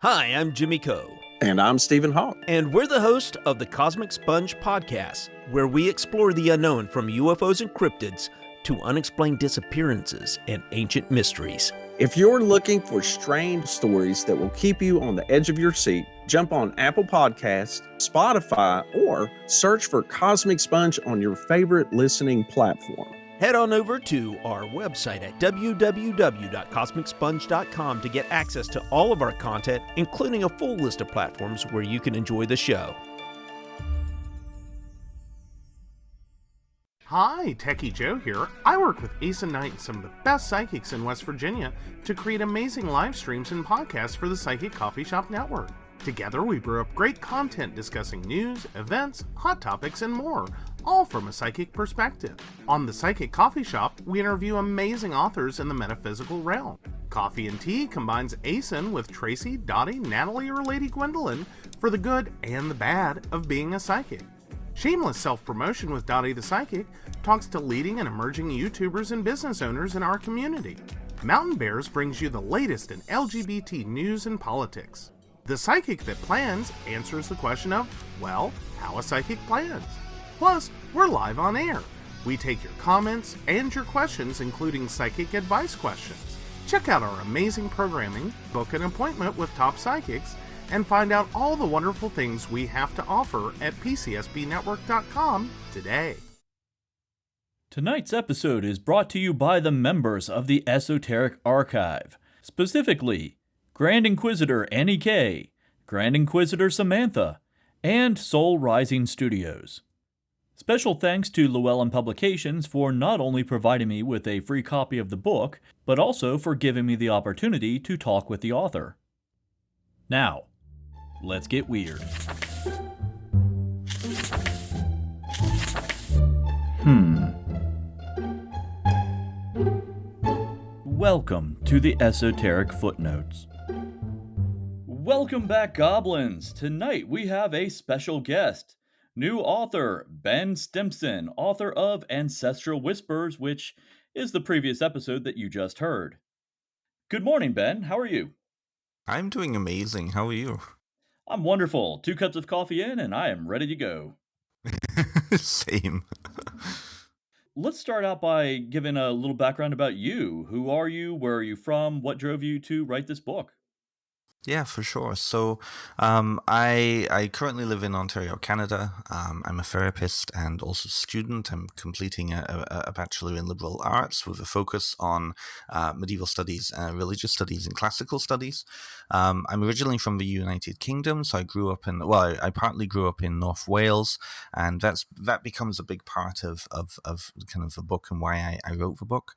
Hi, I'm Jimmy Coe. And I'm Stephen Hawk. And we're the host of the Cosmic Sponge podcast, where we explore the unknown from UFOs and cryptids to unexplained disappearances and ancient mysteries. If you're looking for strange stories that will keep you on the edge of your seat, jump on Apple Podcasts, Spotify, or search for Cosmic Sponge on your favorite listening platform. Head on over to our website at www.cosmicsponge.com to get access to all of our content, including a full list of platforms where you can enjoy the show. Hi, Techie Joe here. I work with Ace and Knight and some of the best psychics in West Virginia to create amazing live streams and podcasts for the Psychic Coffee Shop Network. Together, we brew up great content discussing news, events, hot topics, and more, all from a psychic perspective. On the Psychic Coffee Shop, we interview amazing authors in the metaphysical realm. Coffee and Tea combines ASIN with Tracy, Dottie, Natalie, or Lady Gwendolyn for the good and the bad of being a psychic. Shameless Self-Promotion with Dottie the Psychic talks to leading and emerging YouTubers and business owners in our community. Mountain Bears brings you the latest in LGBT news and politics. The Psychic That Plans answers the question of, well, how a psychic plans. Plus, we're live on air. We take your comments and your questions, including psychic advice questions. Check out our amazing programming, book an appointment with top psychics, and find out all the wonderful things we have to offer at pcsbnetwork.com today. Tonight's episode is brought to you by the members of the Esoteric Archive, specifically Grand Inquisitor Annie K, Grand Inquisitor Samantha, and Soul Rising Studios. Special thanks to Llewellyn Publications for not only providing me with a free copy of the book, but also for giving me the opportunity to talk with the author. Now, let's get weird. Welcome to the Esoteric Footnotes. Welcome back, Goblins! Tonight we have a special guest. New author, Ben Stimpson, author of Ancestral Whispers, which is the previous episode that you just heard. Good morning, Ben. How are you? I'm doing amazing. How are you? I'm wonderful. 2 cups of coffee in, and I am ready to go. Same. Let's start out by giving a little background about you. Who are you? Where are you from? What drove you to write this book? Yeah, for sure. So, I currently live in Ontario, Canada. I'm a therapist and also student. I'm completing a Bachelor in Liberal Arts with a focus on medieval studies, religious studies, and classical studies. I'm originally from the United Kingdom, so I grew up I partly grew up in North Wales, and that becomes a big part of kind of the book and why I wrote the book.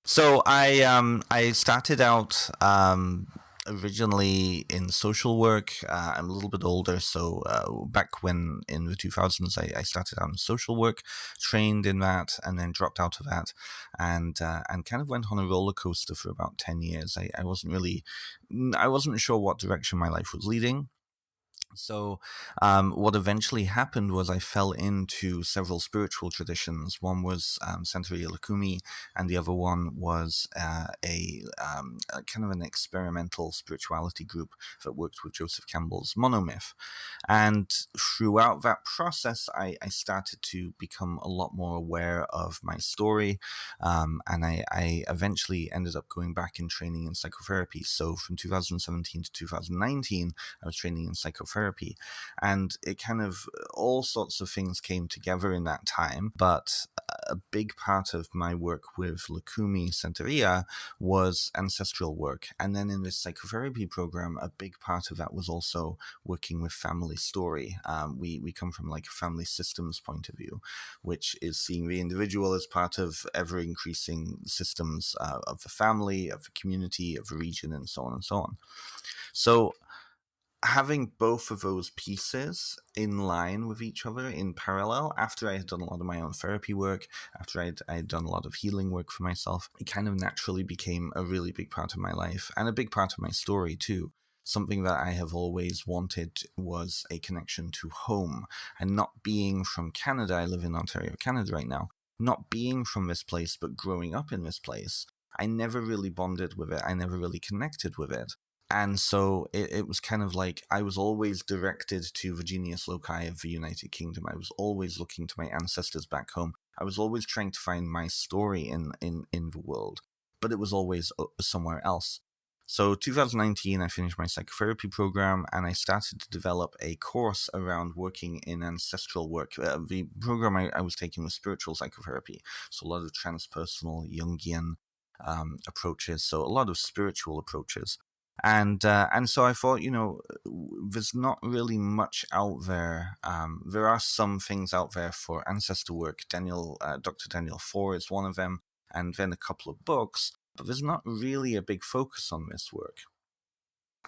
So I started out originally in social work. I'm a little bit older, so back when in the 2000s, I started out in social work, trained in that, and then dropped out of that, and kind of went on a roller coaster for about 10 years. I wasn't sure what direction my life was leading. So what eventually happened was I fell into several spiritual traditions. One was Santeria Lakumi, and the other one was a kind of an experimental spirituality group that worked with Joseph Campbell's monomyth. And throughout that process, I started to become a lot more aware of my story, and I eventually ended up going back and training in psychotherapy. So from 2017 to 2019, I was training in psychotherapy. And it kind of all sorts of things came together in that time. But a big part of my work with Lakumi Santeria was ancestral work. And then in this psychotherapy program, a big part of that was also working with family story. We come from like a family systems point of view, which is seeing the individual as part of ever increasing systems of the family, of the community, of the region, and so on and so on. So having both of those pieces in line with each other in parallel, after I had done a lot of my own therapy work, after I'd done a lot of healing work for myself, it kind of naturally became a really big part of my life and a big part of my story too. Something that I have always wanted was a connection to home. And not being from Canada, I live in Ontario, Canada right now, not being from this place, but growing up in this place, I never really bonded with it. I never really connected with it. And so it was kind of like I was always directed to Virginius Loci of the United Kingdom. I was always looking to my ancestors back home. I was always trying to find my story in the world, but it was always somewhere else. So 2019, I finished my psychotherapy program, and I started to develop a course around working in ancestral work. The program I was taking was spiritual psychotherapy, so a lot of transpersonal Jungian approaches, so a lot of spiritual approaches. And so I thought, there's not really much out there. There are some things out there for ancestor work. Dr. Daniel Four is one of them, and then a couple of books. But there's not really a big focus on this work.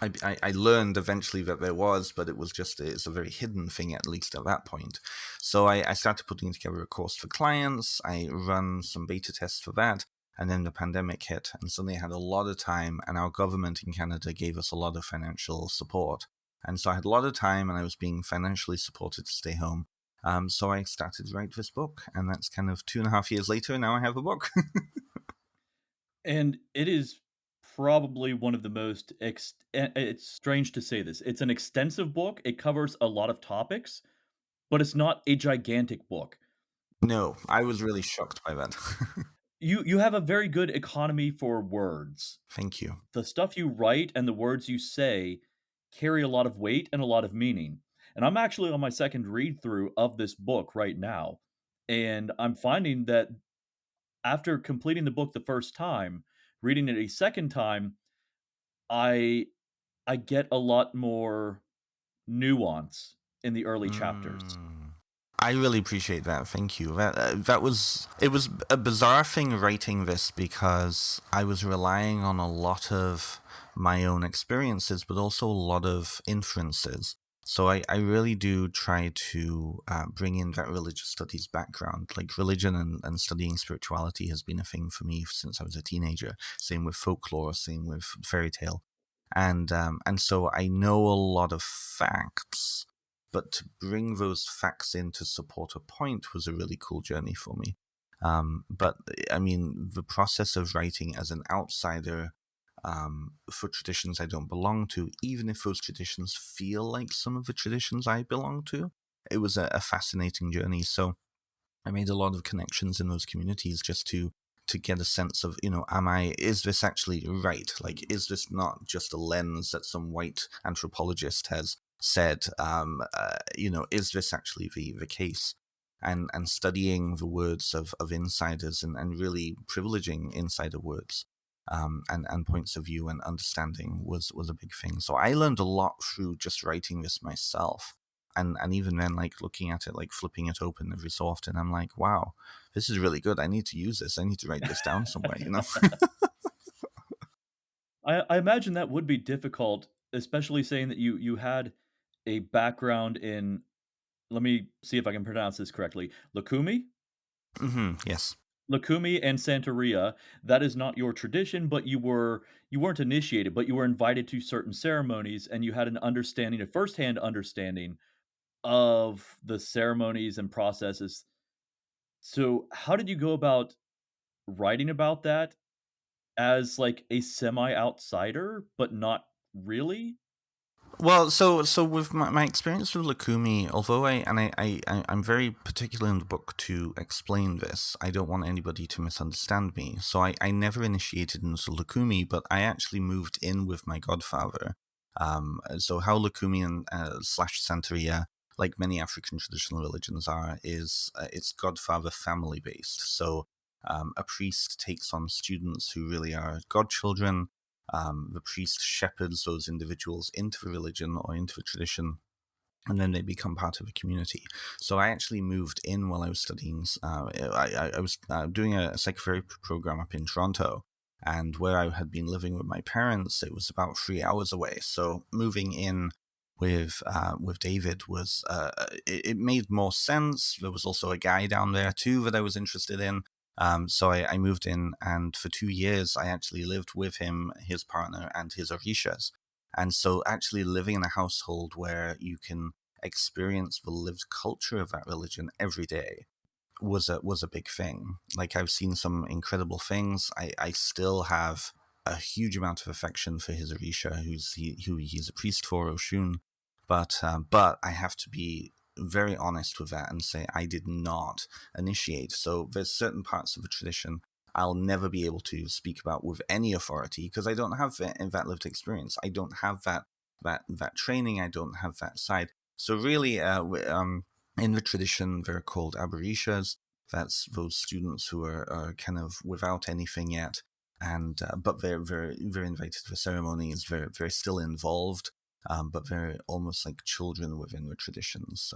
I learned eventually that there was, but it's a very hidden thing, at least at that point. So I started putting together a course for clients. I run some beta tests for that. And then the pandemic hit, and suddenly I had a lot of time, and our government in Canada gave us a lot of financial support. And so I had a lot of time, and I was being financially supported to stay home. So I started to write this book, and that's kind of 2.5 years later, and now I have a book. And it is probably one of the most it's strange to say this. It's an extensive book. It covers a lot of topics, but it's not a gigantic book. No, I was really shocked by that. You have a very good economy for words. Thank you. The stuff you write and the words you say carry a lot of weight and a lot of meaning. And I'm actually on my second read through of this book right now. And I'm finding that after completing the book the first time, reading it a second time, I I get a lot more nuance in the early chapters. I really appreciate that. Thank you. It was a bizarre thing writing this because I was relying on a lot of my own experiences, but also a lot of inferences. So I really do try to bring in that religious studies background. Like religion and studying spirituality has been a thing for me since I was a teenager. Same with folklore, same with fairy tale. And so I know a lot of facts, but to bring those facts in to support a point was a really cool journey for me. But I mean, the process of writing as an outsider for traditions I don't belong to, even if those traditions feel like some of the traditions I belong to, it was a fascinating journey. So I made a lot of connections in those communities just to get a sense of, is this actually right? Like, is this not just a lens that some white anthropologist has said? Is this actually the case? And studying the words of insiders and really privileging insider words and points of view and understanding was a big thing. So I learned a lot through just writing this myself. And even then, like looking at it, like flipping it open every so often, I'm like, wow, this is really good. I need to use this. I need to write this down somewhere, I imagine that would be difficult, especially saying that you had a background in, let me see if I can pronounce this correctly, Lukumi? Yes. Lukumi and Santeria. That is not your tradition, but you weren't initiated, but you were invited to certain ceremonies, and you had an understanding, a firsthand understanding of the ceremonies and processes. So, how did you go about writing about that as like a semi outsider, but not really? Well, so with my experience with Lakumi, although I'm very particular in the book to explain this, I don't want anybody to misunderstand me. So I never initiated into Lakumi, but I actually moved in with my godfather. So how Lakumi and slash Santeria, like many African traditional religions are, is it's godfather family based. So a priest takes on students who really are godchildren. The priest shepherds those individuals into the religion or into the tradition, and then they become part of a community. So I actually moved in while I was studying. I was doing a psychotherapy program up in Toronto, and where I had been living with my parents, it was about 3 hours away. So moving in with David was it made more sense. There was also a guy down there too that I was interested in. So I moved in, and for 2 years, I actually lived with him, his partner, and his Orishas. And so actually living in a household where you can experience the lived culture of that religion every day was a big thing. Like I've seen some incredible things. I still have a huge amount of affection for his Orisha, who he's a priest for, Oshun. But I have to be very honest with that and say I did not initiate. So there's certain parts of the tradition I'll never be able to speak about with any authority because I don't have that lived experience. I don't have that training. I don't have that side. So really, in the tradition, they're called aberishas. That's those students who are kind of without anything yet, and but they're invited to the ceremonies. They're still involved, but they're almost like children within the traditions.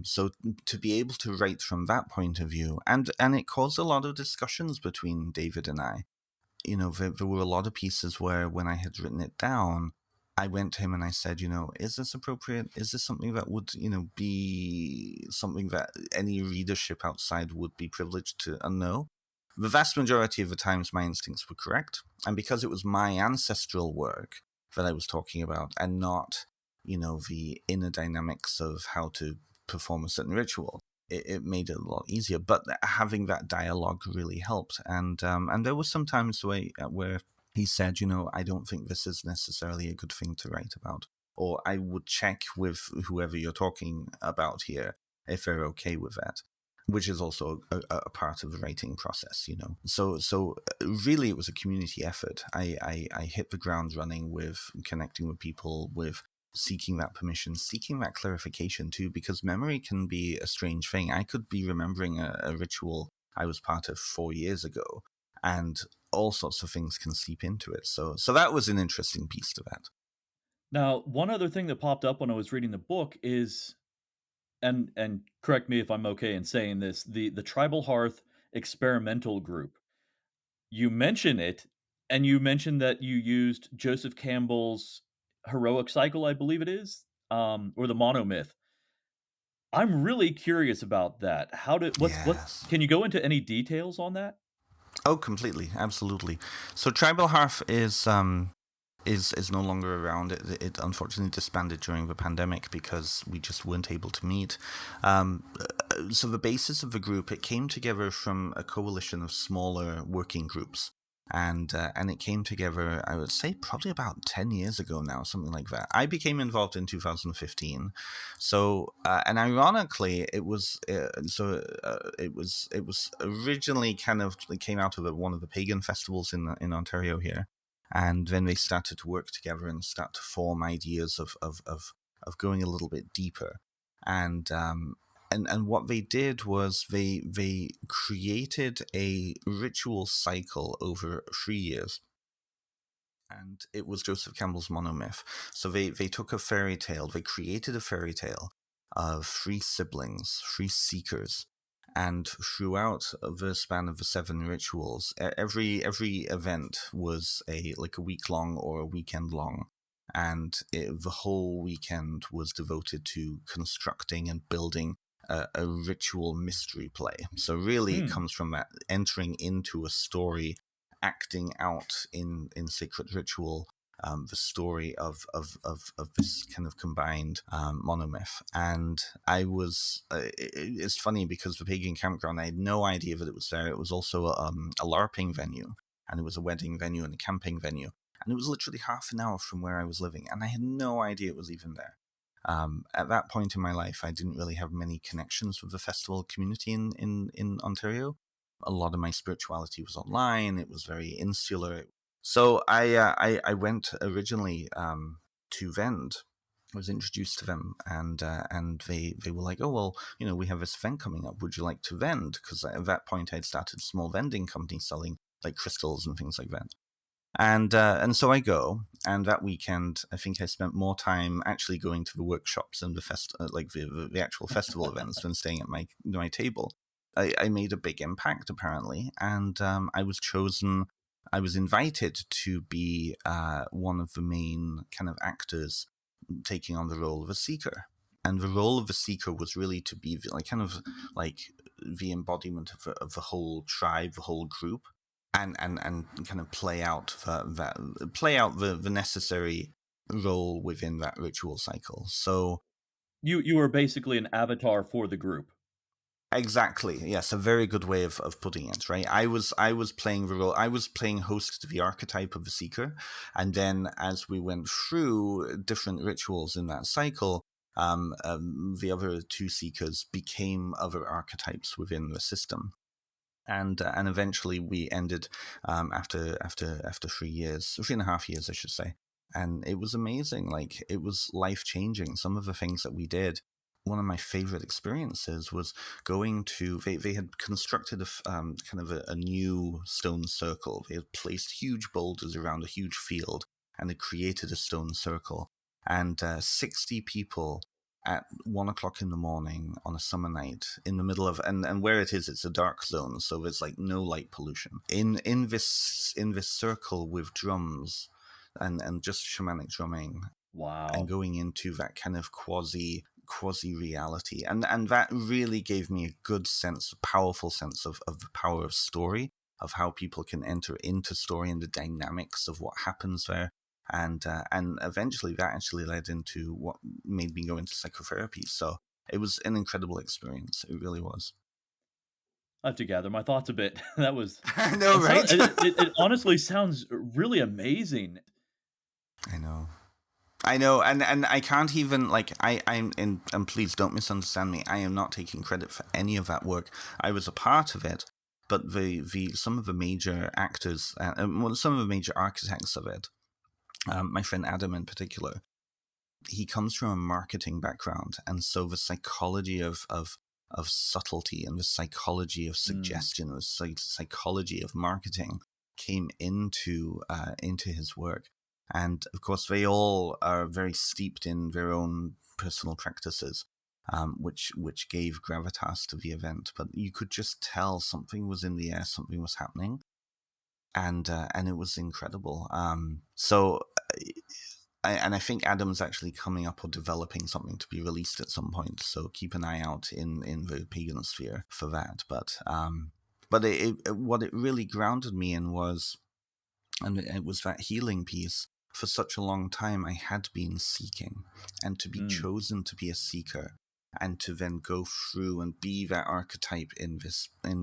So to be able to write from that point of view, and it caused a lot of discussions between David and I. There were a lot of pieces where when I had written it down, I went to him and I said, is this appropriate? Is this something that would, be something that any readership outside would be privileged to know? The vast majority of the times my instincts were correct. And because it was my ancestral work that I was talking about and not, the inner dynamics of how to perform a certain ritual, it made it a lot easier. But having that dialogue really helped. And there were some times where he said, I don't think this is necessarily a good thing to write about. Or I would check with whoever you're talking about here if they're okay with that, which is also a part of the writing process, So really it was a community effort. I hit the ground running with connecting with people, with seeking that permission, seeking that clarification too, because memory can be a strange thing. I could be remembering a ritual I was part of 4 years ago, and all sorts of things can seep into it. So that was an interesting piece to that. Now, one other thing that popped up when I was reading the book is, and correct me if I'm okay in saying this, the Tribal Hearth experimental group. You mention it, and you mentioned that you used Joseph Campbell's heroic cycle, I believe it is, or the monomyth. I'm really curious about that. Yes. Can you go into any details on that? Oh, completely, absolutely. So Tribal Hearth is no longer around. It unfortunately disbanded during the pandemic because we just weren't able to meet. So the basis of the group, it came together from a coalition of smaller working groups. And it came together, I would say, probably about 10 years ago now, something like that. I became involved in 2015. So, and ironically, it was originally kind of, it came out of one of the pagan festivals in Ontario here. And then they started to work together and start to form ideas of going a little bit deeper. And what they did was they created a ritual cycle over 3 years. And it was Joseph Campbell's monomyth. So they took a fairy tale, they created a fairy tale of 3 siblings, 3 seekers. And throughout the span of the 7 rituals, every event was a week long or a weekend long. And the whole weekend was devoted to constructing and building a ritual mystery play. So really it comes from that entering into a story, acting out in sacred ritual, the story of this kind of combined monomyth. And I was, it's funny because the pagan campground, I had no idea that it was there. It was also a LARPing venue, and it was a wedding venue and a camping venue. And it was literally half an hour from where I was living, and I had no idea it was even there. At that point in my life, I didn't really have many connections with the festival community in Ontario. A lot of my spirituality was online. It was very insular. So I went originally to Vend. I was introduced to them, and they were like, oh, well, we have this event coming up. Would you like to vend? Because at that point I'd started a small vending company selling like crystals and things like that. And so I go, and that weekend I think I spent more time actually going to the workshops and the actual festival events than staying at my table. I made a big impact apparently, and I was invited to be one of the main kind of actors taking on the role of a seeker. And the role of the seeker was really to be the embodiment of the whole tribe, the whole group, and kind of play out the necessary role within that ritual cycle. So You were basically an avatar for the group. Exactly. Yes, a very good way of putting it. Right. I was playing the role. I was playing host to the archetype of the seeker, and then as we went through different rituals in that cycle, the other two seekers became other archetypes within the system. And eventually we ended after 3 years, 3.5 years, I should say. And it was amazing. Like, it was life changing. Some of the things that we did. One of my favorite experiences was going to. They had constructed kind of a new stone circle. They had placed huge boulders around a huge field, and they created a stone circle. And 60 people at 1 o'clock in the morning on a summer night in the middle of, and where it is, it's a dark zone, so there's like no light pollution in this circle with drums and just shamanic drumming. Wow. And going into that kind of quasi reality, and that really gave me a good sense, a powerful sense of the power of story, of how people can enter into story and the dynamics of what happens there. And eventually that actually led into what made me go into psychotherapy. So it was an incredible experience. It really was. I have to gather my thoughts a bit. That was. I know, right? It honestly sounds really amazing. I know, and I can't even, like, I'm in, and please don't misunderstand me, I am not taking credit for any of that work. I was a part of it, but the some of the major actors, some of the major architects of it, my friend Adam in particular, he comes from a marketing background, and so the psychology of subtlety and the psychology of suggestion, the psychology of marketing came into his work. And of course, they all are very steeped in their own personal practices, which gave gravitas to the event. But you could just tell something was in the air, something was happening, and it was incredible. I think Adam's actually coming up or developing something to be released at some point. So keep an eye out in the pagan sphere for that. But what it really grounded me in was, and it was that healing piece. For such a long time, I had been seeking, and to be chosen to be a seeker, and to then go through and be that archetype in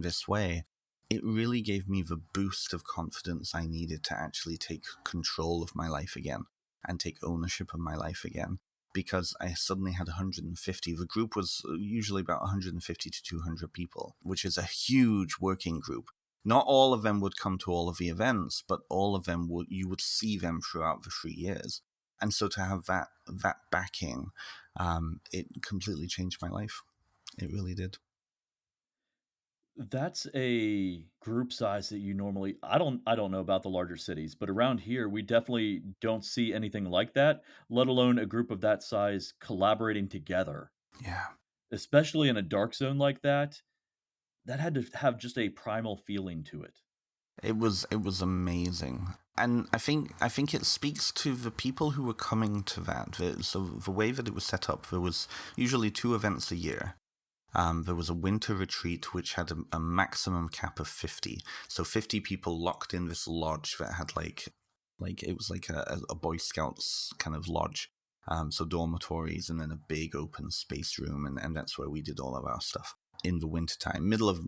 this way, it really gave me the boost of confidence I needed to actually take control of my life again and take ownership of my life again, because I suddenly had 150. The group was usually about 150 to 200 people, which is a huge working group. Not all of them would come to all of the events, but all of them you would see them throughout the 3 years. And so to have that backing, it completely changed my life. It really did. That's a group size that you normally I don't know about the larger cities, but around here we definitely don't see anything like that, let alone a group of that size collaborating together. Yeah. Especially in a dark zone like that, that had to have just a primal feeling to it. It was amazing. And I think it speaks to the people who were coming to that. So the way that it was set up, there was usually 2 events a year. There was a winter retreat which had a maximum cap of 50. So 50 people locked in this lodge that had like it was like a Boy Scouts kind of lodge. So dormitories, and then a big open space room, and that's where we did all of our stuff in the wintertime, middle of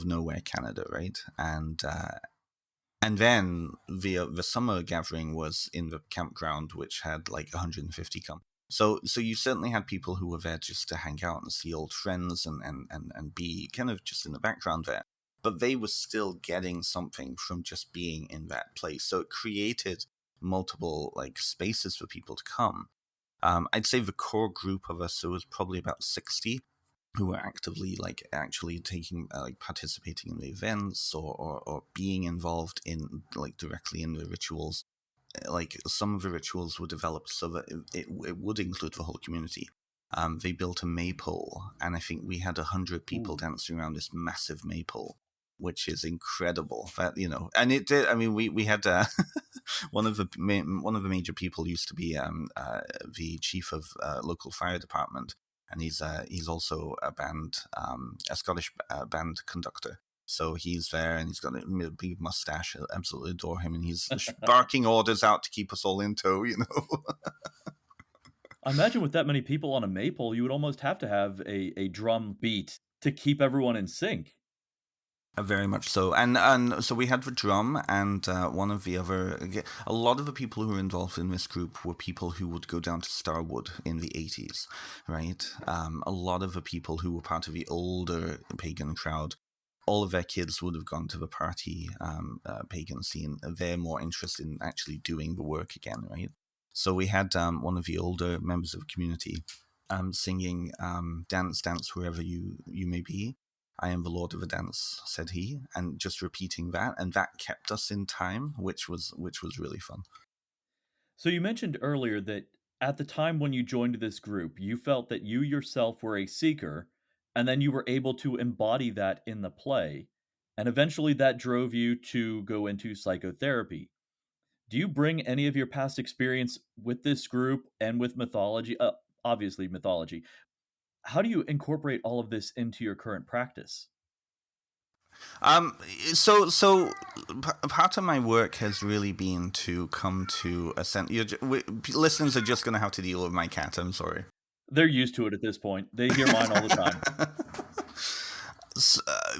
nowhere Canada, right? And then the summer gathering was in the campground, which had like 150 come. So you certainly had people who were there just to hang out and see old friends and be kind of just in the background there. But they were still getting something from just being in that place. So it created multiple like spaces for people to come. I'd say the core group of us, so it was probably about 60 who were actively actually taking participating in the events or being involved in directly in the rituals. Like, some of the rituals were developed so that it would include the whole community. They built a maypole, and I think we had 100 people dancing around this massive maypole, which is incredible. That, and it did. I mean, we had one of the major people used to be the chief of local fire department, and he's also a Scottish band conductor. So he's there, and he's got a big mustache. I absolutely adore him, and he's barking orders out to keep us all in tow, I imagine with that many people on a maypole, you would almost have to have a drum beat to keep everyone in sync. Very much so, and so we had the drum, and one of the other, a lot of the people who were involved in this group were people who would go down to Starwood in the 80s, right? A lot of the people who were part of the older pagan crowd, all of their kids would have gone to the party pagan scene. They're more interested in actually doing the work again, right? So we had one of the older members of the community singing "Dance, Dance Wherever You May Be. I am the Lord of the Dance," said he, and just repeating that, and that kept us in time, which was really fun. So you mentioned earlier that at the time when you joined this group, you felt that you yourself were a seeker, and then you were able to embody that in the play, and eventually that drove you to go into psychotherapy. Do you bring any of your past experience with this group and with mythology, obviously mythology? How do you incorporate all of this into your current practice? Um, so part of my work has really been to come to a sense. Listeners are just going to have to deal with my cat. I'm sorry. They're used to it at this point. They hear mine all the time.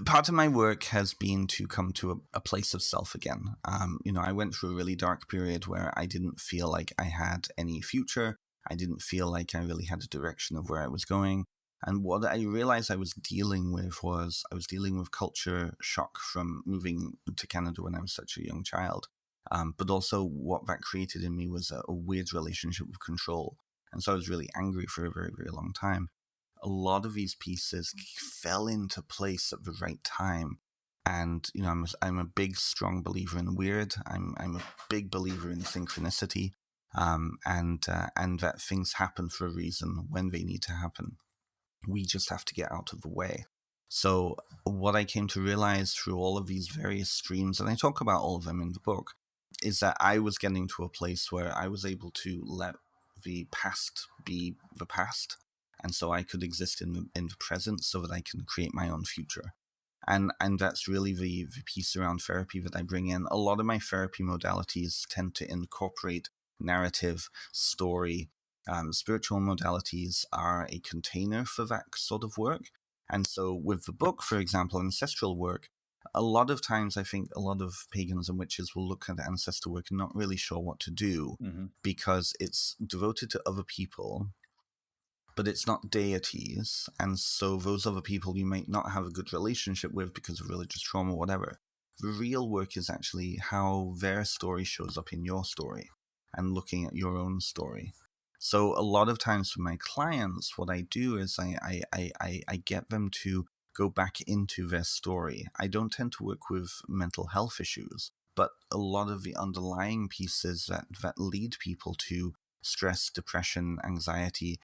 Part of my work has been to come to a place of self again. I went through a really dark period where I didn't feel like I had any future. I didn't feel like I really had a direction of where I was going. And what I realized I was dealing with was I was dealing with culture shock from moving to Canada when I was such a young child. But also what that created in me was a weird relationship with control. And so I was really angry for a very, very long time. A lot of these pieces fell into place at the right time. And I'm a big, strong believer in weird. I'm a big believer in synchronicity, and that things happen for a reason when they need to happen. We just have to get out of the way. So what I came to realize through all of these various streams, and I talk about all of them in the book, is that I was getting to a place where I was able to let the past be the past, and so I could exist in the present so that I can create my own future. And that's really the piece around therapy that I bring in. A lot of my therapy modalities tend to incorporate narrative, story. Spiritual modalities are a container for that sort of work. And so with the book, for example, ancestral work, a lot of times I think a lot of pagans and witches will look at ancestral work and not really sure what to do because it's devoted to other people, but it's not deities. And so those other people you might not have a good relationship with because of religious trauma or whatever. The real work is actually how their story shows up in your story and looking at your own story. So a lot of times for my clients, what I do is I get them to go back into their story. I don't tend to work with mental health issues, but a lot of the underlying pieces that lead people to stress, depression, anxiety,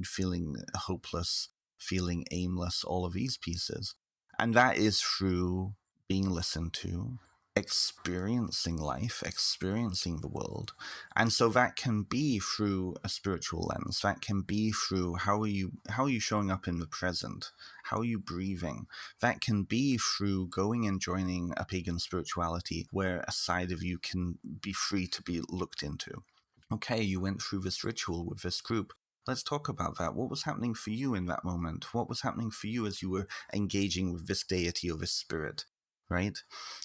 feeling hopeless, feeling aimless, all of these pieces. And that is through being listened to, experiencing life, experiencing the world. And so that can be through a spiritual lens. That can be through how are you showing up in the present? How are you breathing? That can be through going and joining a pagan spirituality where a side of you can be free to be looked into. Okay, you went through this ritual with this group. Let's talk about that. What was happening for you in that moment? What was happening for you as you were engaging with this deity or this spirit, right?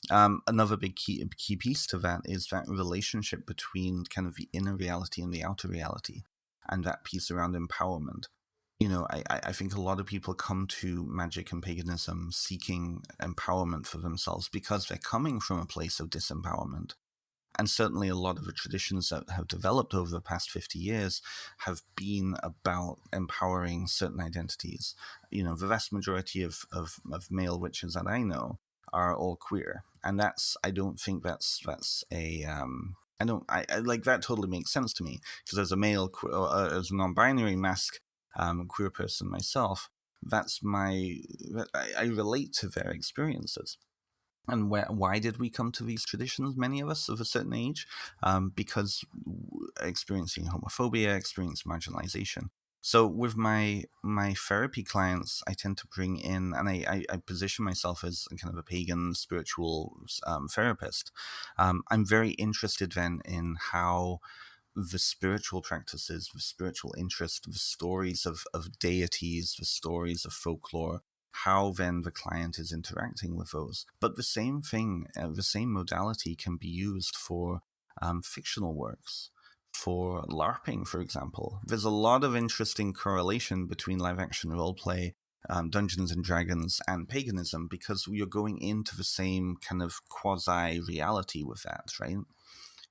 Another big key piece to that is that relationship between kind of the inner reality and the outer reality, and that piece around empowerment. I think a lot of people come to magic and paganism seeking empowerment for themselves because they're coming from a place of disempowerment. And certainly a lot of the traditions that have developed over the past 50 years have been about empowering certain identities. The vast majority of male witches that I know are all queer. And I don't think that's a, I like that totally makes sense to me because as a male, as a non-binary mask, queer person myself, I relate to their experiences. And why did we come to these traditions, many of us of a certain age? Because experiencing homophobia, experiencing marginalization. So with my therapy clients, I tend to bring in, and I position myself as kind of a pagan spiritual therapist. I'm very interested then in how the spiritual practices, the spiritual interest, the stories of deities, the stories of folklore, how then the client is interacting with those. But the same thing, the same modality can be used for fictional works, for LARPing, for example. There's a lot of interesting correlation between live action role play, Dungeons and Dragons, and paganism, because you're going into the same kind of quasi reality with that, right?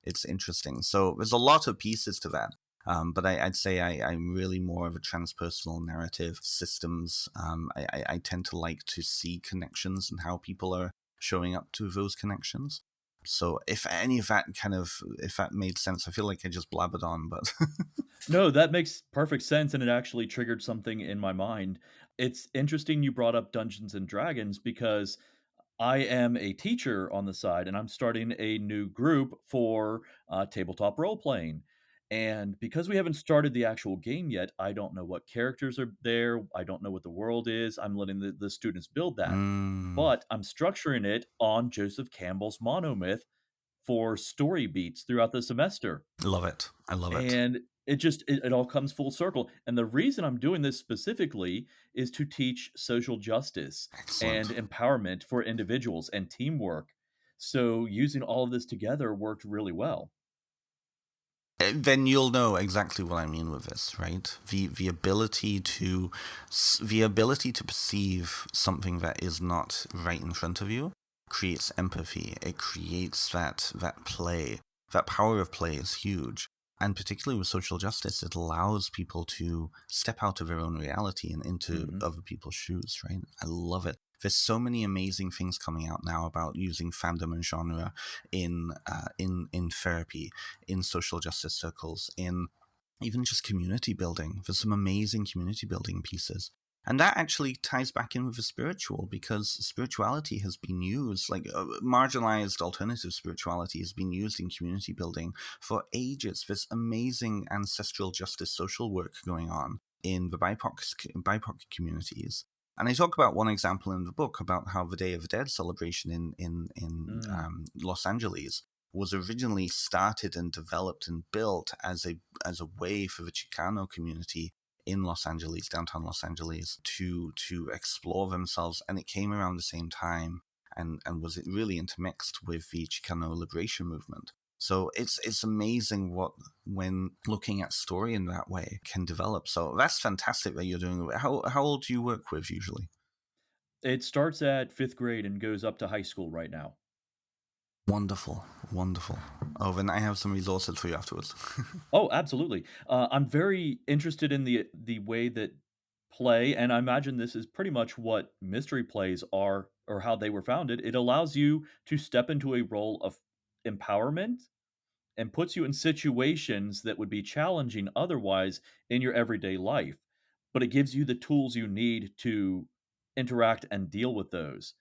It's interesting. So there's a lot of pieces to that. But I'd say I'm really more of a transpersonal narrative systems. I tend to like to see connections and how people are showing up to those connections. So if any of that if that made sense, I feel like I just blabbered on, but No, that makes perfect sense, and it actually triggered something in my mind. It's interesting you brought up Dungeons and Dragons because I am a teacher on the side, and I'm starting a new group for tabletop role playing. And because we haven't started the actual game yet, I don't know what characters are there. I don't know what the world is. I'm letting the students build that. mm, But I'm structuring it on Joseph Campbell's monomyth for story beats throughout the semester. love it. I love it. And it all comes full circle, and the reason I'm doing this specifically is to teach social justice and Excellent. empowerment for individuals and teamwork. So using all of this together worked really well. Then you'll know exactly what I mean with this, right? The ability to perceive something that is not right in front of you creates empathy. It creates that play. That power of play is huge. And particularly with social justice, it allows people to step out of their own reality and into Mhm. other people's shoes, right? I love it. There's so many amazing things coming out now about using fandom and genre in therapy, in social justice circles, in even just community building. There's some amazing community building pieces. And that actually ties back in with the spiritual, because spirituality has been used, like marginalized alternative spirituality has been used in community building for ages. There's amazing ancestral justice social work going on in the BIPOC communities. And I talk about one example in the book about how the Day of the Dead celebration in Mm. Los Angeles was originally started and developed and built as a way for the Chicano community in Los Angeles, downtown Los Angeles, to explore themselves. And it came around the same time and was really intermixed with the Chicano liberation movement. So it's amazing what, when looking at story in that way, can develop. So that's fantastic that you're doing it. How old do you work with usually? It starts at 5th grade and goes up to high school right now. Wonderful, wonderful. Oh, then I have some resources for you afterwards. Oh, absolutely. I'm very interested in the way that play, and I imagine this is pretty much what mystery plays are or how they were founded. It allows you to step into a role of empowerment and puts you in situations that would be challenging otherwise in your everyday life. But it gives you the tools you need to interact and deal with those.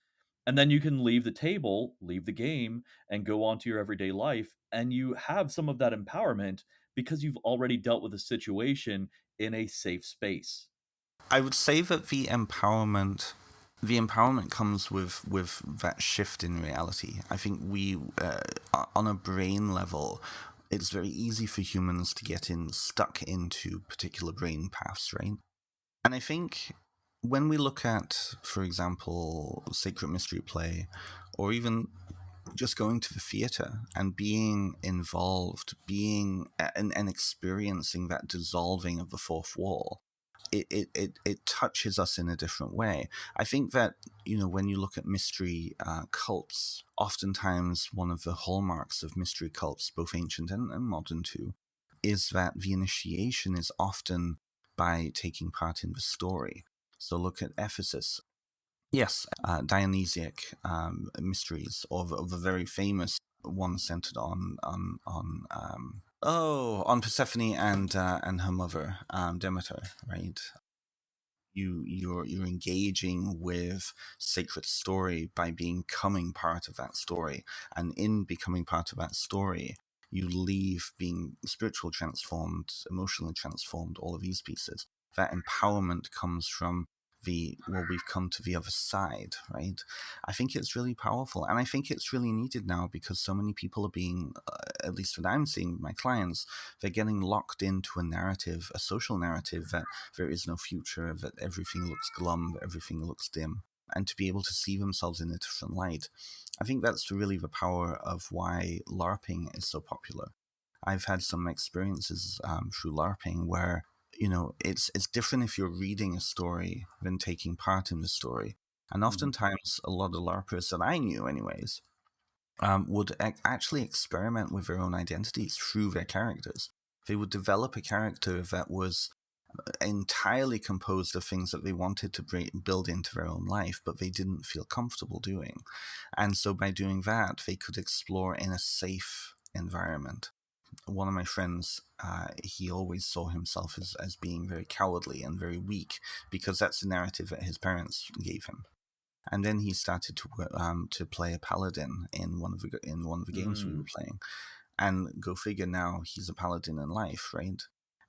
And then you can leave the table, leave the game, and go on to your everyday life. And you have some of that empowerment because you've already dealt with a situation in a safe space. I would say that the empowerment comes with that shift in reality. I think we, on a brain level, it's very easy for humans to get stuck into particular brain paths, right? And I think when we look at, for example, sacred mystery play, or even just going to the theater and being involved, being and experiencing that dissolving of the fourth wall, it touches us in a different way. I think that, when you look at mystery cults, oftentimes one of the hallmarks of mystery cults, both ancient and modern too, is that the initiation is often by taking part in the story. So look at Ephesus. Yes, Dionysiac mysteries, or the very famous one centered on Persephone and her mother, Demeter, right? You're engaging with sacred story by becoming part of that story, and in becoming part of that story, you leave being spiritual transformed, emotionally transformed. All of these pieces. That empowerment comes from we've come to the other side, right? I think it's really powerful, and I think it's really needed now because so many people are being, at least what I'm seeing with my clients, they're getting locked into a narrative, a social narrative that there is no future, that everything looks glum, that everything looks dim, and to be able to see themselves in a different light. I think that's really the power of why LARPing is so popular. I've had some experiences through LARPing where, it's different if you're reading a story than taking part in the story. And oftentimes, a lot of LARPers that I knew, anyways, would actually experiment with their own identities through their characters. They would develop a character that was entirely composed of things that they wanted to build into their own life, but they didn't feel comfortable doing. And so by doing that, they could explore in a safe environment. One of my friends, he always saw himself as being very cowardly and very weak because that's the narrative that his parents gave him. And then he started to play a paladin in one of the games we were playing, and go figure, now he's a paladin in life, right?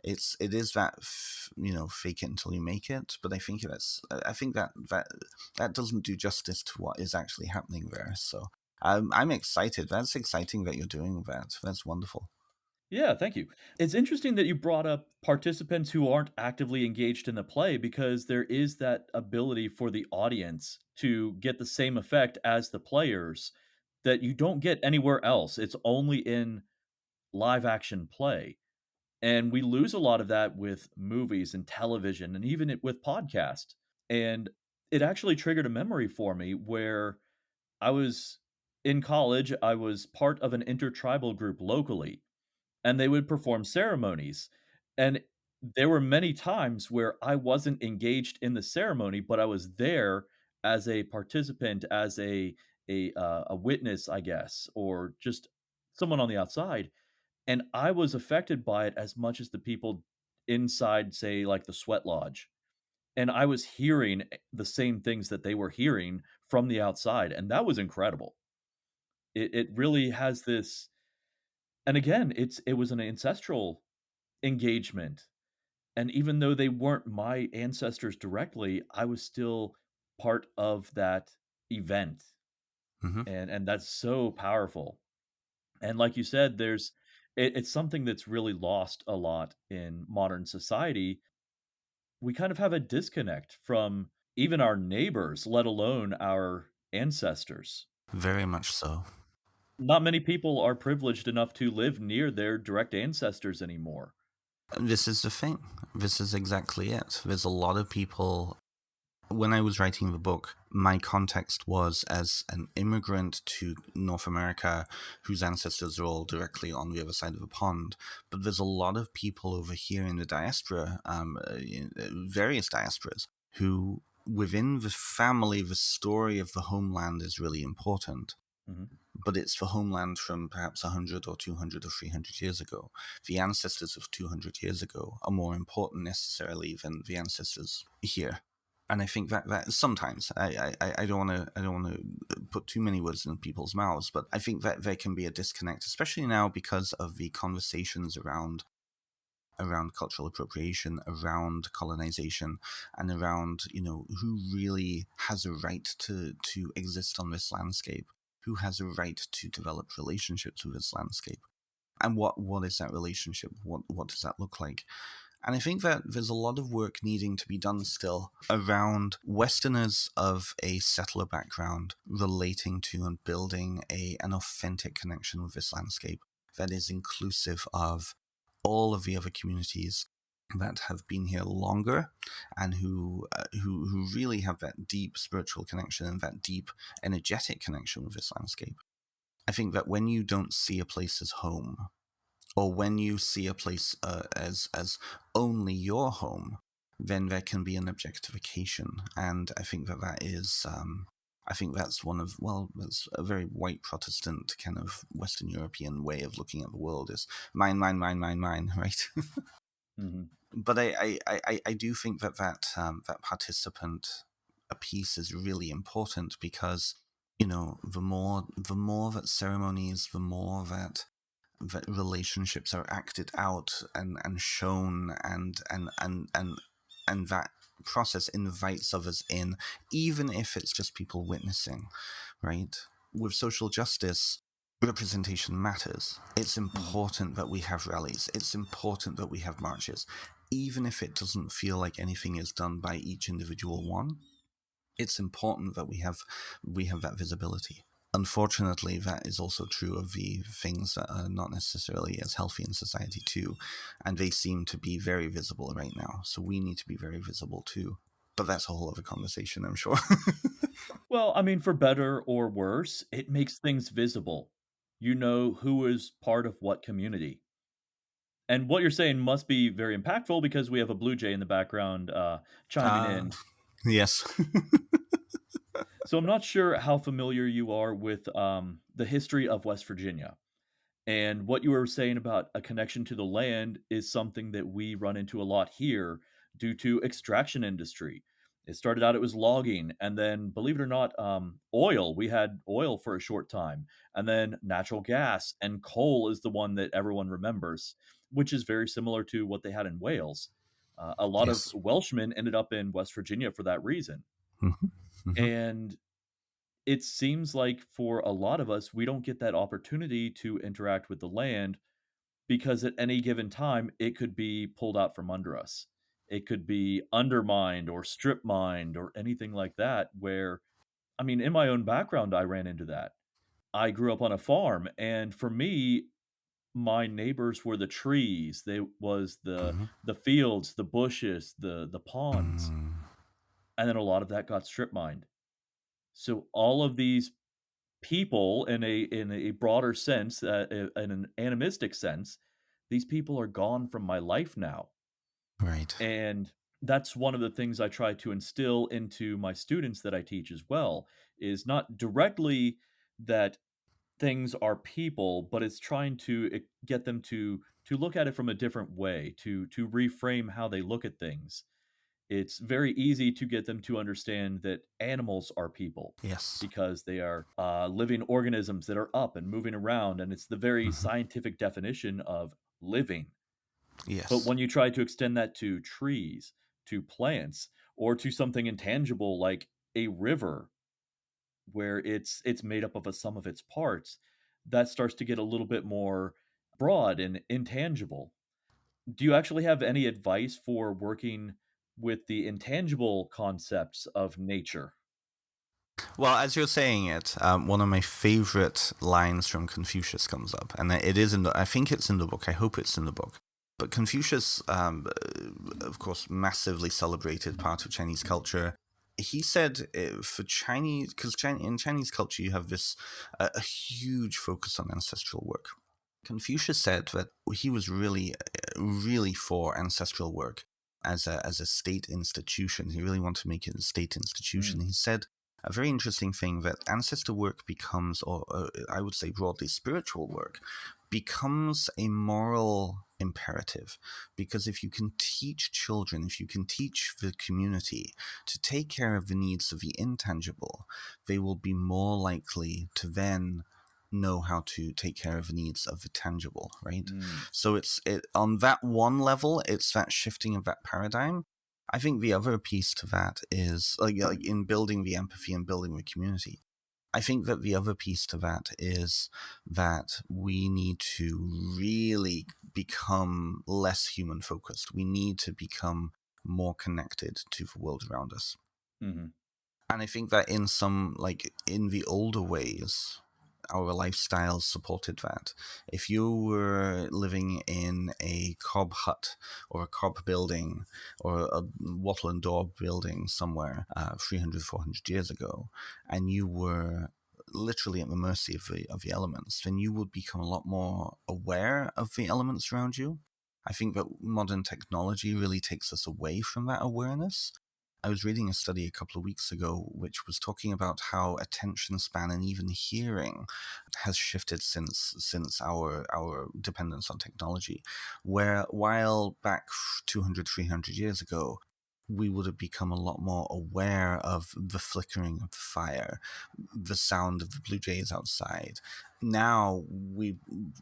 It is that fake it until you make it, but I think that doesn't do justice to what is actually happening there. So I'm excited. That's exciting that you're doing that. That's wonderful. Yeah, thank you. It's interesting that you brought up participants who aren't actively engaged in the play because there is that ability for the audience to get the same effect as the players that you don't get anywhere else. It's only in live action play. And we lose a lot of that with movies and television and even with podcast. And it actually triggered a memory for me where I was in college, I was part of an intertribal group locally, and they would perform ceremonies. And there were many times where I wasn't engaged in the ceremony, but I was there as a participant, as a witness, I guess, or just someone on the outside. And I was affected by it as much as the people inside, say, like the sweat lodge. And I was hearing the same things that they were hearing from the outside, and that was incredible. It really has this, and again, it was an ancestral engagement, and even though they weren't my ancestors directly, I was still part of that event, Hmm. and that's so powerful. And like you said, it's something that's really lost a lot in modern society. We kind of have a disconnect from even our neighbors, let alone our ancestors. Very much so. Not many people are privileged enough to live near their direct ancestors anymore. This is the thing. This is exactly it. There's a lot of people. When I was writing the book, my context was as an immigrant to North America whose ancestors are all directly on the other side of the pond. But there's a lot of people over here in the diaspora, various diasporas, who within the family, the story of the homeland is really important. Mhm. But it's the homeland from perhaps 100 or 200 or 300 years ago. The ancestors of 200 years ago are more important necessarily than the ancestors here. And I think that sometimes I don't want to put too many words in people's mouths, but I think that there can be a disconnect, especially now because of the conversations around cultural appropriation, around colonization, and around who really has a right to exist on this landscape, who has a right to develop relationships with this landscape, and what is that relationship? What does that look like? And I think that there's a lot of work needing to be done still around Westerners of a settler background relating to and building an authentic connection with this landscape that is inclusive of all of the other communities that have been here longer and who really have that deep spiritual connection and that deep energetic connection with this landscape. I think that when you don't see a place as home, or when you see a place as only your home, then there can be an objectification. And I think that is, I think that's that's a very white Protestant kind of Western European way of looking at the world, is mine, mine, mine, mine, mine, right? Mhm. But I do think that participant piece is really important because, the more that ceremonies, the more that relationships are acted out and shown and that process invites others in, even if it's just people witnessing, right? With social justice, representation matters. It's important that we have rallies. It's important that we have marches. Even if it doesn't feel like anything is done by each individual one, it's important that we have that visibility. Unfortunately, that is also true of the things that are not necessarily as healthy in society too, and they seem to be very visible right now. So we need to be very visible too. But that's a whole other conversation, I'm sure. Well, I mean, for better or worse, it makes things visible. You know who is part of what community. And what you're saying must be very impactful because we have a blue jay in the background chiming in. Yes. So I'm not sure how familiar you are with the history of West Virginia. And what you were saying about a connection to the land is something that we run into a lot here due to extraction industry. It started out, it was logging, and then, believe it or not, oil. We had oil for a short time, and then natural gas and coal is the one that everyone remembers, which is very similar to what they had in Wales. A lot of Yes. Welshmen ended up in West Virginia for that reason. And it seems like for a lot of us, we don't get that opportunity to interact with the land because at any given time, it could be pulled out from under us. It could be undermined or strip mined or anything like that. Where, I mean, in my own background, I ran into that. I grew up on a farm, and for me, my neighbors were the trees. They was the fields, the bushes, the ponds, and then a lot of that got strip mined. So all of these people in a broader sense, in an animistic sense, these people are gone from my life now. Right. And that's one of the things I try to instill into my students that I teach as well, is not directly that things are people, but it's trying to get them to look at it from a different way, to reframe how they look at things. It's very easy to get them to understand that animals are people Yes. because they are living organisms that are up and moving around, and it's the very Mhm. scientific definition of living. But Yes. when you try to extend that to trees, to plants, or to something intangible like a river, where it's made up of a sum of its parts, that starts to get a little bit more broad and intangible. Do you actually have any advice for working with the intangible concepts of nature? Well, as you're saying it, one of my favorite lines from Confucius comes up, and it is in the. I think it's in the book. I hope it's in the book. But Confucius, of course, massively celebrated part of Chinese culture. He said for Chinese, because in Chinese culture you have this a huge focus on ancestral work. Confucius said that he was really for ancestral work as a state institution. He really wanted to make it a state institution. Mm, He said a very interesting thing that ancestor work becomes, or I would say broadly spiritual work, becomes a moral imperative. Because if you can teach children, if you can teach the community to take care of the needs of the intangible, they will be more likely to then know how to take care of the needs of the tangible, right? mm, So it's on that one level, it's that shifting of that paradigm. I think the other piece to that is like in building the empathy and building the community. I think that the other piece to that is that we need to really become less human focused. We need to become more connected to the world around us. mhm, And I think that in the older ways, our lifestyles supported that. If you were living in a cob hut or a cob building or a wattle and daub building somewhere 300, 400 years ago, and you were literally at the mercy of the elements, then you would become a lot more aware of the elements around you. I think that modern technology really takes us away from that awareness. I was reading a study a couple of weeks ago which was talking about how attention span and even hearing has shifted since our dependence on technology. Where while back 200, 300 years ago, we would have become a lot more aware of the flickering of the fire, the sound of the blue jays outside. Now we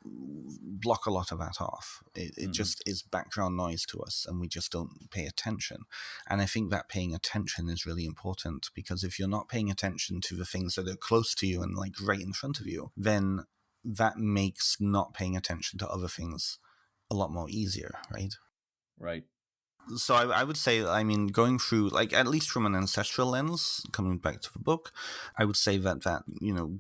block a lot of that off. It just is background noise to us, and we just don't pay attention. And I think that paying attention is really important, because if you're not paying attention to the things that are close to you and like right in front of you, then that makes not paying attention to other things a lot more easier, right? Right. So I would say, I mean, going through, like, at least from an ancestral lens, coming back to the book, I would say that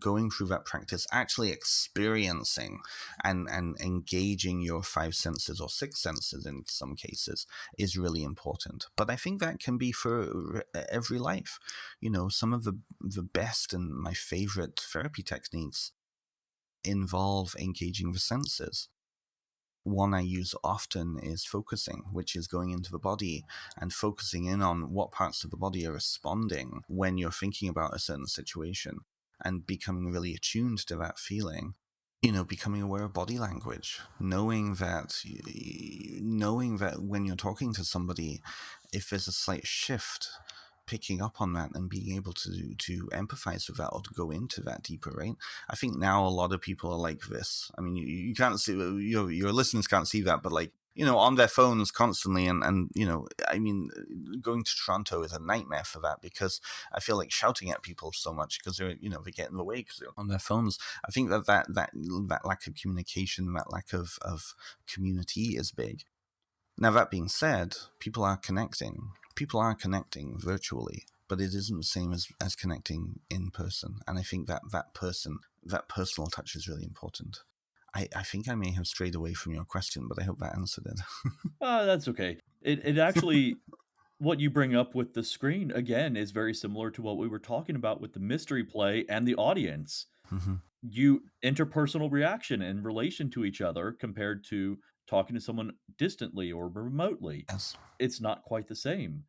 going through that practice, actually experiencing and engaging your five senses or six senses in some cases is really important. But I think that can be for every life. Some of the best and my favorite therapy techniques involve engaging the senses. One I use often is focusing, which is going into the body and focusing in on what parts of the body are responding when you're thinking about a certain situation, and becoming really attuned to that feeling. Becoming aware of body language, knowing that when you're talking to somebody, if there's a slight shift, picking up on that and being able to empathize with that, or to go into that deeper, right? I think now a lot of people are like this. I mean, you can't see, your listeners can't see that, but like, on their phones constantly. And I mean, going to Toronto is a nightmare for that, because I feel like shouting at people so much because they get in the way because they're on their phones. I think that lack of communication, that lack of community is big. Now, that being said, people are connecting virtually, but it isn't the same as connecting in person. And I think that personal touch is really important. I think I may have strayed away from your question, but I hope that answered it. That's okay. It actually, what you bring up with the screen, again, is very similar to what we were talking about with the mystery play and the audience. Mm-hmm. Interpersonal reaction in relation to each other compared to talking to someone distantly or remotely. Yes. It's not quite the same.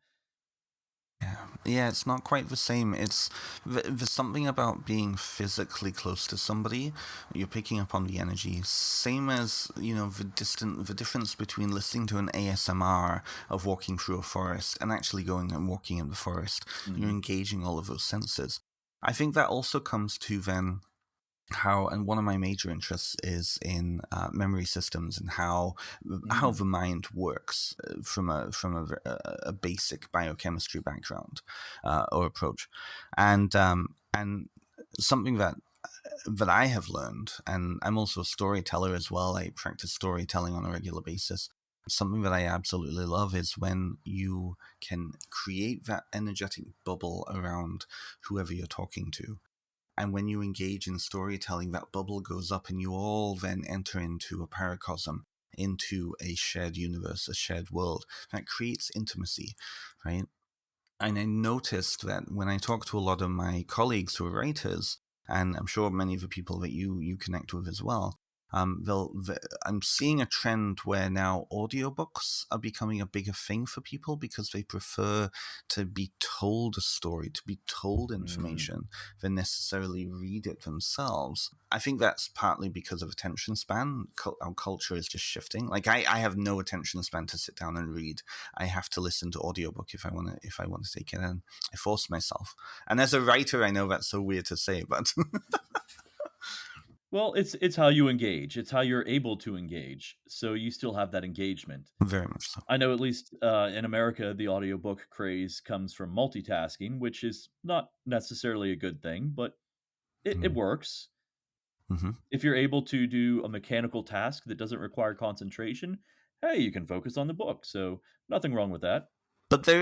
Yeah, it's not quite the same. There's something about being physically close to somebody. You're picking up on the energy. Same as, the difference between listening to an ASMR of walking through a forest and actually going and walking in the forest. Mm-hmm. You're engaging all of those senses. I think that also comes to then and one of my major interests is in memory systems and how the mind works from a basic biochemistry background or approach, and something that I have learned, and I'm also a storyteller as well. I practice storytelling on a regular basis. Something that I absolutely love is when you can create that energetic bubble around whoever you're talking to. And when you engage in storytelling, that bubble goes up and you all then enter into a paracosm, into a shared universe, a shared world. That creates intimacy, right? And I noticed that when I talk to a lot of my colleagues who are writers, and I'm sure many of the people that you connect with as well, I'm seeing a trend where now audiobooks are becoming a bigger thing for people, because they prefer to be told a story, to be told information, than necessarily read it themselves. I think that's partly because of attention span. Our culture is just shifting. Like I have no attention span to sit down and read. I have to listen to audiobook if I want to take it in. I force myself. And as a writer, I know that's so weird to say, but Well, it's how you engage. It's how you're able to engage. So you still have that engagement. very much so. I know at least in America, the audiobook craze comes from multitasking, which is not necessarily a good thing, but it works. Mm-hmm. If you're able to do a mechanical task that doesn't require concentration, hey, you can focus on the book. So nothing wrong with that. But I think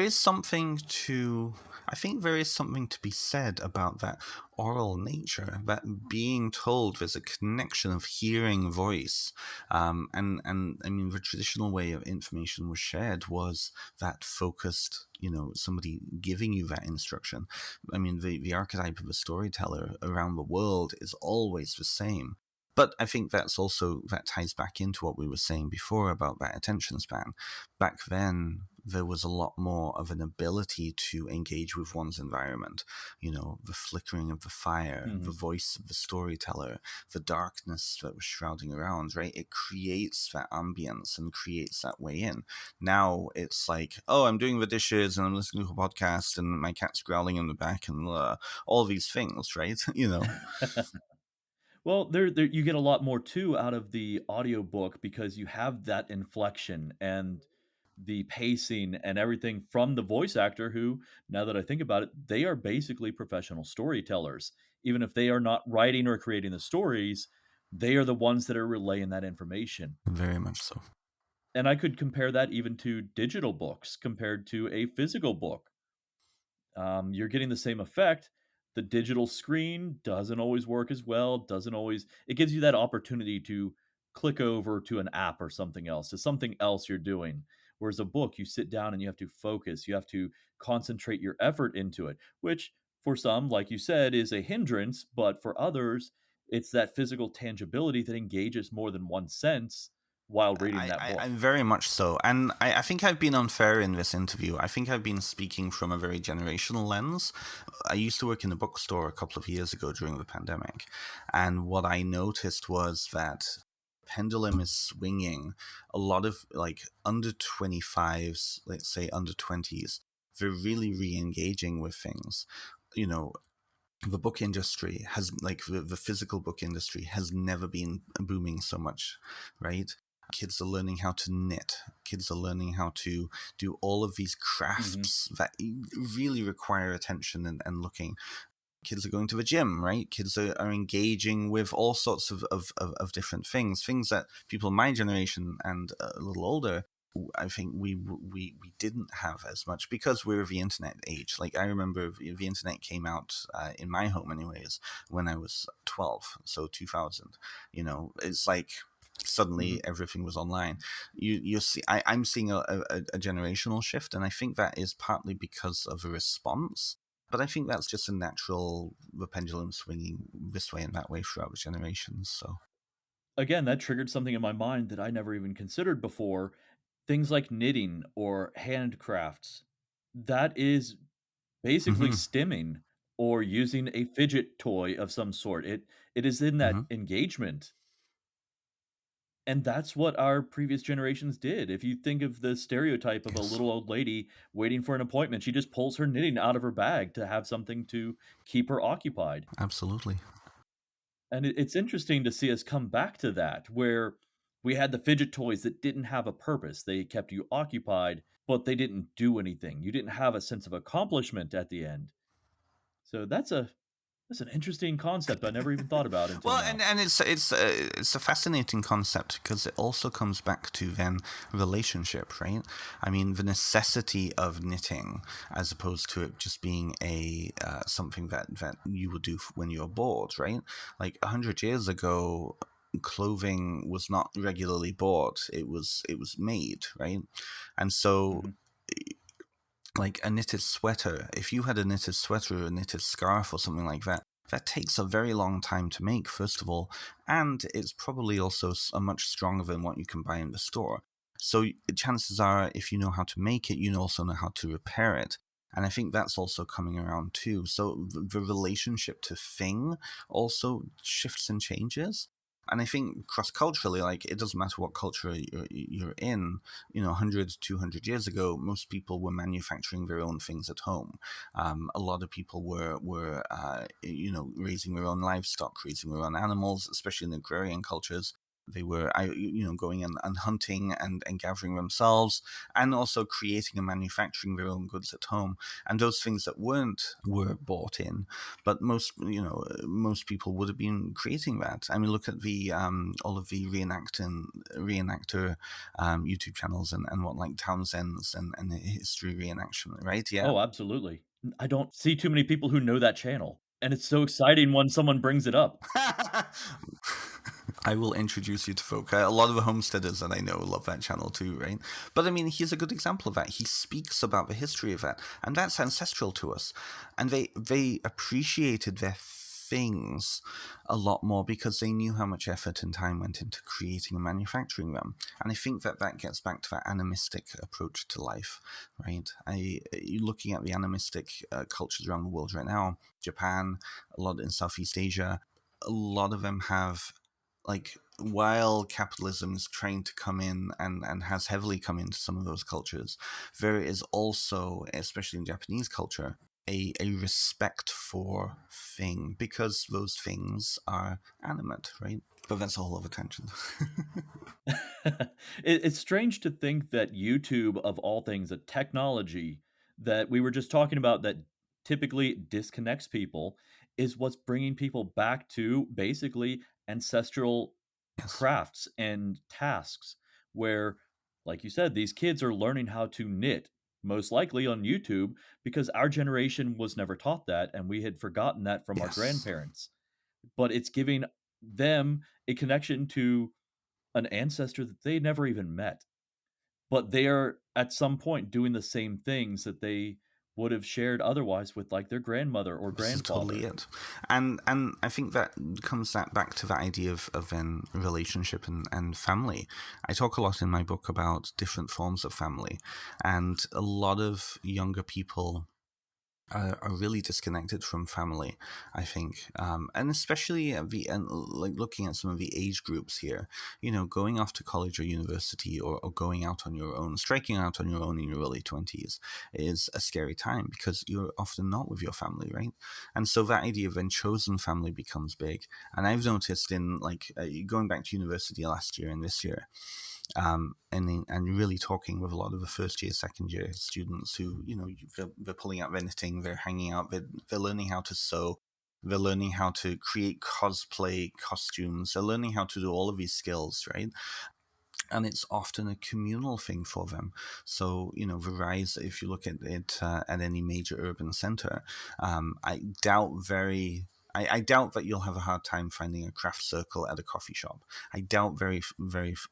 there is something to be said about that oral nature, that being told. There's a connection of hearing voice. And I mean, the traditional way of information was shared was that focused, somebody giving you that instruction. I mean, the archetype of a storyteller around the world is always the same. But I think that ties back into what we were saying before about that attention span. Back then, there was a lot more of an ability to engage with one's environment. The flickering of the fire, the voice of the storyteller, the darkness that was shrouding around, right? It creates that ambience and creates that way in. Now it's like, oh, I'm doing the dishes and I'm listening to a podcast and my cat's growling in the back and all these things, right? Well, there you get a lot more too out of the audiobook because you have that inflection and the pacing and everything from the voice actor who, now that I think about it, they are basically professional storytellers. Even if they are not writing or creating the stories, they are the ones that are relaying that information. Very much so. And I could compare that even to digital books compared to a physical book. You're getting the same effect. The digital screen doesn't always work as well, doesn't always, it gives you that opportunity to click over to an app or something else, to something else you're doing. Whereas a book, you sit down and you have to focus, you have to concentrate your effort into it, which for some, like you said, is a hindrance, but for others, it's that physical tangibility that engages more than one sense while reading that book. I'm very much so. And I think I've been unfair in this interview. I think I've been speaking from a very generational lens. I used to work in a bookstore a couple of years ago during the pandemic. And what I noticed was that pendulum is swinging. A lot of like under 25s, let's say under 20s, they're really re-engaging with things. The book industry has, like, the physical book industry has never been booming so much, right? Kids are learning how to knit. Kids are learning how to do all of these crafts that really require attention and looking. Kids are going to the gym, right? Kids are engaging with all sorts of different things that people my generation and a little older, I think we didn't have as much because we're the internet age. Like, I remember the internet came out in my home anyways when I was 12, so 2000. It's like suddenly everything was online. You see, I'm seeing a generational shift, and I think that is partly because of a response. But I think that's just a natural, the pendulum swinging this way and that way throughout the generations. So Again, that triggered something in my mind that I never even considered before. Things like knitting or handcrafts. That is basically Mhm. stimming or using a fidget toy of some sort. It is in that Mhm. engagement. And that's what our previous generations did. If you think of the stereotype of a Yes, little old lady waiting for an appointment, she just pulls her knitting out of her bag to have something to keep her occupied. absolutely. And it's interesting to see us come back to that, where we had the fidget toys that didn't have a purpose. They kept you occupied, but they didn't do anything. You didn't have a sense of accomplishment at the end. So that's an interesting concept I never even thought about until Well, now. and it's a fascinating concept because it also comes back to then relationship, right? I mean, the necessity of knitting, as opposed to it just being a something that you would do when you're bored, right? Like 100 years ago, clothing was not regularly bought; it was made, right? And so, Mhm. like a knitted sweater, if you had a knitted sweater or a knitted scarf or something like that, that takes a very long time to make, first of all, and it's probably also much stronger than what you can buy in the store. So chances are, if you know how to make it, you also know how to repair it. And I think that's also coming around too. So the relationship to thing also shifts and changes. And I think cross-culturally, like, it doesn't matter what culture you're in, 100, 200 years ago, most people were manufacturing their own things at home. A lot of people were raising their own livestock, raising their own animals, especially in agrarian cultures. They were, going and hunting and gathering themselves, and also creating and manufacturing their own goods at home. And those things that weren't were bought in, but most people would have been creating that. I mean, look at the all of the reenactor YouTube channels and what, like Townsend's and history reenaction, right? Yeah. Oh, absolutely. I don't see too many people who know that channel, and it's so exciting when someone brings it up. I will introduce you to folk. A lot of the homesteaders that I know love that channel too, right? But I mean, he's a good example of that. He speaks about the history of that, and that's ancestral to us. And they appreciated their things a lot more because they knew how much effort and time went into creating and manufacturing them. And I think that that gets back to that animistic approach to life, right? You're looking at the animistic cultures around the world right now, Japan, a lot in Southeast Asia, a lot of them have, like, while capitalism is trying to come in and has heavily come into some of those cultures, there is also, especially in Japanese culture, a respect for thing because those things are animate, right? But that's a whole other tangent. It's strange to think that YouTube, of all things, a technology that we were just talking about that typically disconnects people, is what's bringing people back to basically ancestral Yes. crafts and tasks where, like you said, these kids are learning how to knit, most likely on YouTube, because our generation was never taught that and we had forgotten that from our Yes. grandparents. But it's giving them a connection to an ancestor that they never even met, but they are at some point doing the same things that they would have shared otherwise with like their grandmother or This is totally grandfather. it. And I think that comes back to that idea of then relationship and family. I talk a lot in my book about different forms of family, and a lot of younger people are really disconnected from family, I think, and especially at the and like looking at some of the age groups here, going off to college or university, or going out on your own, striking out on your own in your early 20s is a scary time because you're often not with your family, right? And so that idea of then chosen family becomes big. And I've noticed in like going back to university last year and this year, and really talking with a lot of the first year, second year students who, they're pulling out their knitting, they're hanging out, they're learning how to sew, they're learning how to create cosplay costumes, they're learning how to do all of these skills, right? And it's often a communal thing for them. So, the rise, if you look at it at any major urban center, I doubt that you'll have a hard time finding a craft circle at a coffee shop. I doubt very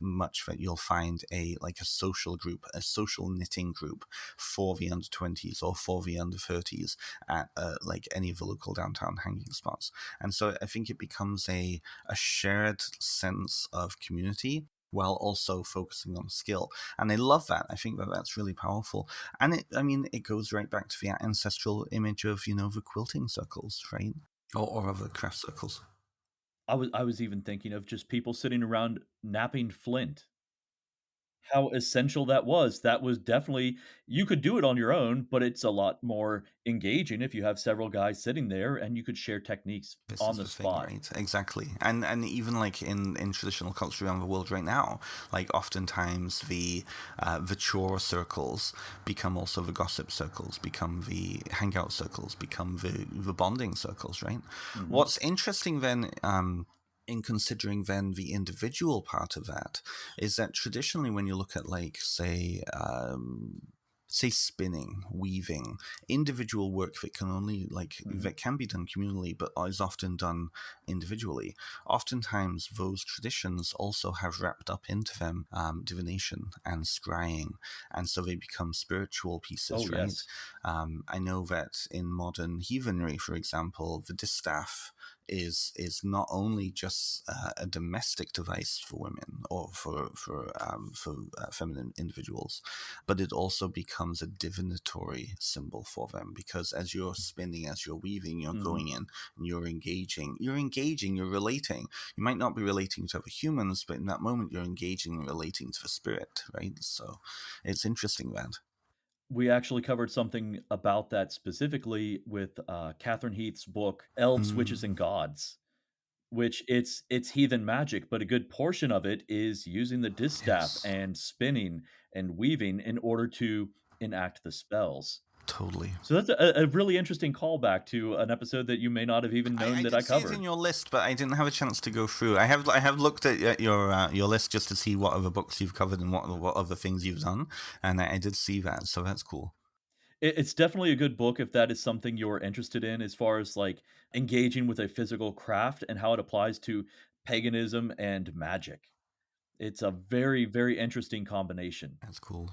much that you'll find a social group, a social knitting group for the under 20s or for the under 30s at like any of the local downtown hanging spots. And so I think it becomes a shared sense of community while also focusing on skill. And I love that. I think that that's really powerful. And it goes right back to the ancestral image of, the quilting circles, right? Or other craft circles. I was even thinking of just people sitting around napping flint. How essential that was. That was definitely, you could do it on your own, but it's a lot more engaging if you have several guys sitting there and you could share techniques This on is the the thing, spot. right? Exactly. And even like in traditional culture around the world right now, like oftentimes the chore circles become also the gossip circles, become the hangout circles, become the bonding circles, right? Mhm. What's interesting then, in considering then the individual part of that, is that traditionally when you look at like say spinning, weaving, individual work that can only Mhm. that can be done communally but is often done individually. Oftentimes those traditions also have wrapped up into them divination and scrying, and so they become spiritual Oh, pieces, right? yes. I know that in modern heathenry, for example, the distaff is not only just a domestic device for women or for feminine individuals, but it also becomes a divinatory symbol for them, because as you're spinning, as you're weaving, you're Mhm. going in and you're relating. You might not be relating to other humans, but in that moment you're engaging and relating to the spirit, right? So it's interesting that. We actually covered something about that specifically with, Catherine Heath's book, Elves, Witches, and Mm, Gods, which it's heathen magic, but a good portion of it is using the distaff yes, and spinning and weaving in order to enact the spells. totally. So that's a really interesting callback to an episode that you may not have even known I that did I see it in covered. your list, but I didn't have a chance to go through. I have looked at your list just to see what other books you've covered and what other things you've done, and I did see that, so that's cool. It's definitely a good book if that is something you're interested in as far as, like, engaging with a physical craft and how it applies to paganism and magic. It's a very, very interesting combination. That's cool.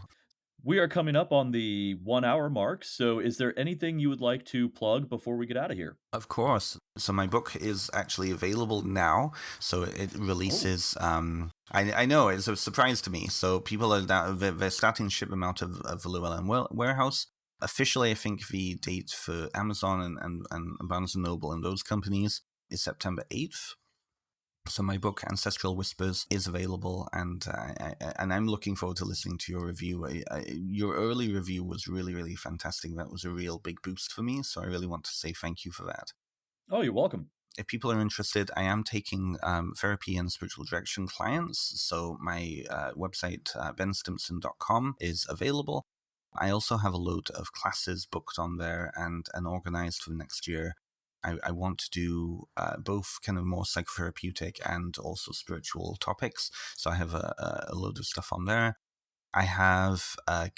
We are coming up on the 1 hour mark, so is there anything you would like to plug before we get out of here? Of course. So my book is actually available now. So it releases. I know it's a surprise to me. So people are they're starting to ship them out of the Llewellyn warehouse. Officially, I think the date for Amazon and Barnes & Noble and those companies is September 8th. So my book, Ancestral Whispers, is available, and I'm looking forward to listening to your review. Your early review was really, really fantastic. That was a real big boost for me, so I really want to say thank you for that. Oh, you're welcome. If people are interested, I am taking therapy and spiritual direction clients, so my website, benstimpson.com, is available. I also have a load of classes booked on there and organized for the next year. I want to do both kind of more psychotherapeutic and also spiritual topics. So I have a load of stuff on there. I have a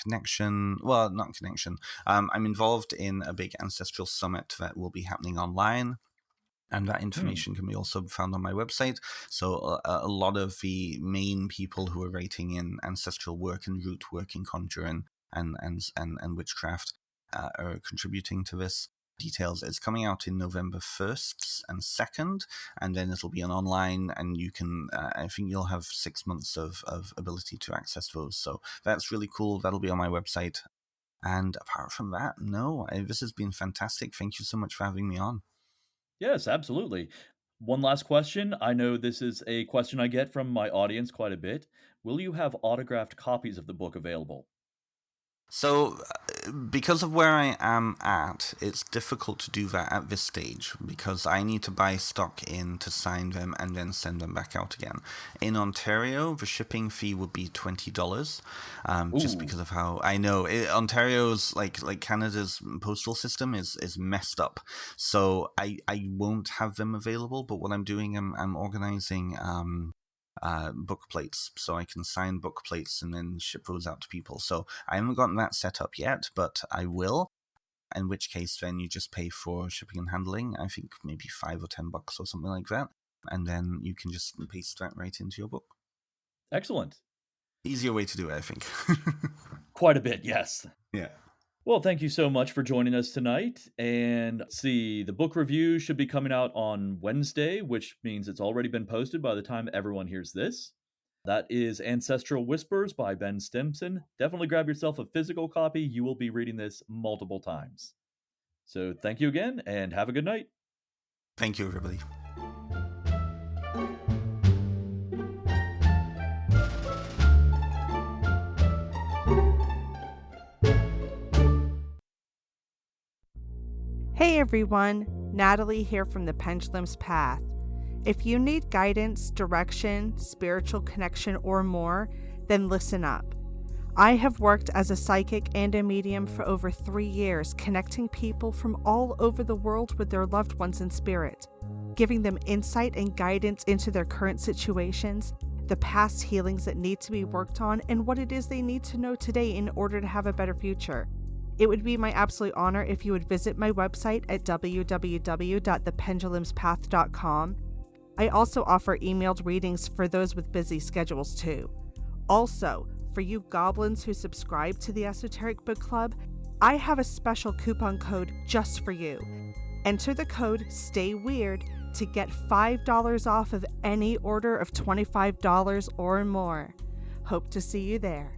connection. Well, not connection. I'm involved in a big ancestral summit that will be happening online. And that information can be also found on my website. So a lot of the main people who are writing in ancestral work and root work in conjuring and witchcraft are contributing to this. Details is coming out in November 1st and 2nd, and then it'll be an online, and you can I think you'll have 6 months of ability to access those. So that's really cool. That'll be on my website. And apart from that, no, this has been fantastic. Thank you so much for having me on. Yes, absolutely. One last question. I know this is a question I get from my audience quite a bit. Will you have autographed copies of the book available? So, because of where I am at, it's difficult to do that at this stage because I need to buy stock in to sign them and then send them back out again. In Ontario, the shipping fee would be $20, just because of how I know Ontario's like Canada's postal system is messed up. So I won't have them available. But what I'm doing, I'm organizing book plates, so I can sign book plates and then ship those out to people. So I haven't gotten that set up yet, but I will. In which case, then you just pay for shipping and handling. I think maybe $5 or $10 or something like that, and then you can just paste that right into your book. Excellent. Easier way to do it, I think. Quite a bit, yes. Yeah. Well, thank you so much for joining us tonight. And see, the book review should be coming out on Wednesday, which means it's already been posted by the time everyone hears this. That is Ancestral Whispers by Ben Stimpson. Definitely grab yourself a physical copy. You will be reading this multiple times. So thank you again, and have a good night. Thank you, everybody. Hey everyone, Natalie here from the Pendulum's Path. If you need guidance, direction, spiritual connection, or more, then listen up. I have worked as a psychic and a medium for over 3 years, connecting people from all over the world with their loved ones in spirit, giving them insight and guidance into their current situations, the past healings that need to be worked on, and what it is they need to know today in order to have a better future. It would be my absolute honor if you would visit my website at www.thependulumspath.com. I also offer emailed readings for those with busy schedules too. Also, for you goblins who subscribe to the Esoteric Book Club, I have a special coupon code just for you. Enter the code STAYWEIRD to get $5 off of any order of $25 or more. Hope to see you there.